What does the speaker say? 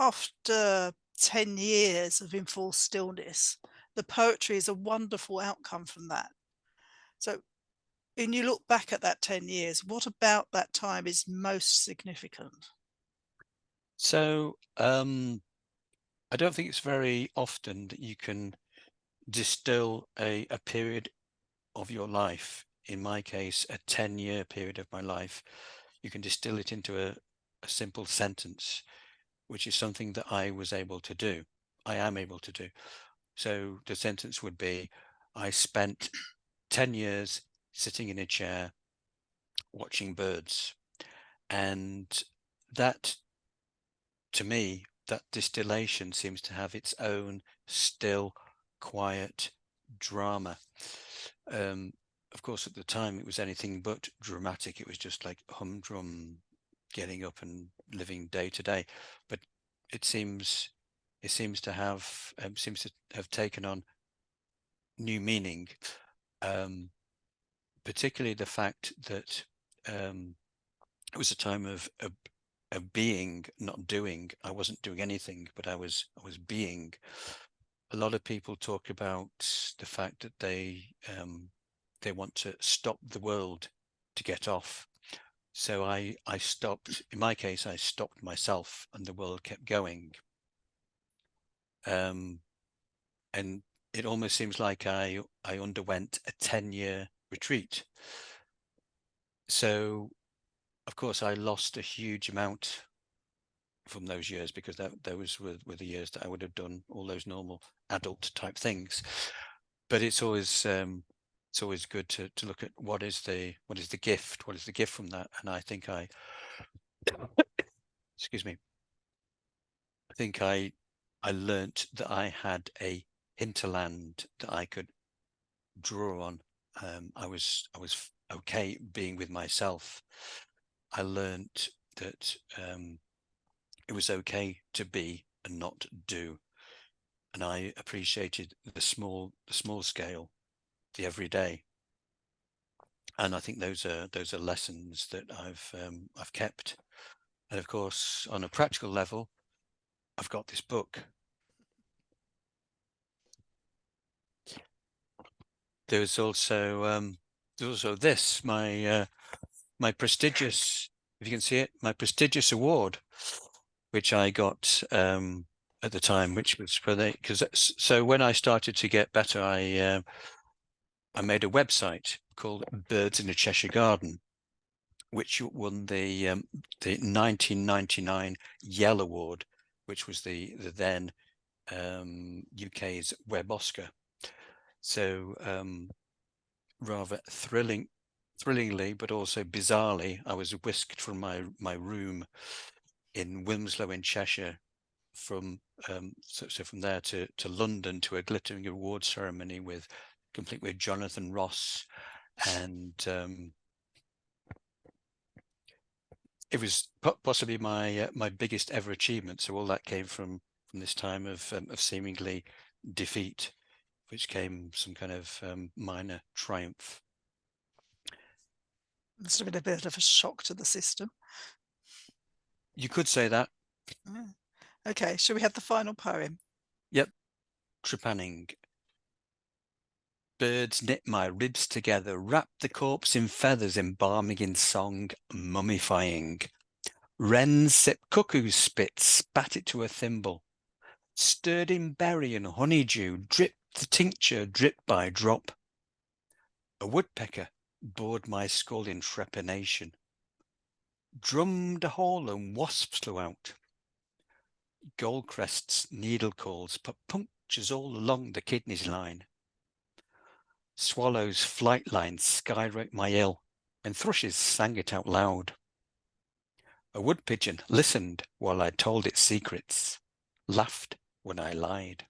after 10 years of enforced stillness, the poetry is a wonderful outcome from that. So, when you look back at that 10 years, what about that time is most significant? So I don't think it's very often that you can distill a period of your life. In my case, a 10-year period of my life, you can distill it into a simple sentence, which is something that I was able to do. I am able to do. So the sentence would be, I spent 10 years sitting in a chair watching birds. And that, to me, that distillation seems to have its own still, quiet drama. Of course, at the time, it was anything but dramatic. It was just like humdrum, getting up and living day to day. But it seems to have taken on new meaning, particularly the fact that it was a time of being, not doing. I wasn't doing anything, but I was being. A lot of people talk about the fact that they want to stop the world to get off. So I stopped. In my case, I stopped myself, and the world kept going. And it almost seems like I underwent a 10-year retreat. So, of course, I lost a huge amount from those years, because those were the years that I would have done all those normal adult type things. But it's always good to look at what is the gift, from that. And I think excuse me, I think I learnt that I had a hinterland that I could draw on. I was okay being with myself. I learnt that it was okay to be and not do, and I appreciated the small scale, the everyday. And I think those are lessons that I've kept. And of course, on a practical level, I've got this book. There's also this, my prestigious, if you can see it, my prestigious award, which I got at the time, which was for because so when I started to get better, I made a website called Birds in a Cheshire Garden, which won the 1999 Yell Award, which was the then UK's Web Oscar. So rather thrillingly, but also bizarrely, I was whisked from my room in Wilmslow in Cheshire, from so from there to London, to a glittering award ceremony complete with Jonathan Ross, and it was possibly my biggest ever achievement. So all that came from this time of seemingly defeat, which came some kind of minor triumph. Must have been a bit of a shock to the system. You could say that. Mm. Okay, shall we have the final poem? Yep. Trepanning. Birds knit my ribs together, wrap the corpse in feathers, embalming in song, mummifying. Wrens sip cuckoo's spit, spat it to a thimble. Stirred in berry and honeydew, drip the tincture, drip by drop. A woodpecker bored my skull in trepanation. Drummed a hole and wasps flew out. Goldcrests, needle calls, put punctures all along the kidneys line. Swallows' flight lines skywrote my ill, and thrushes sang it out loud. A wood pigeon listened while I told its secrets, laughed when I lied.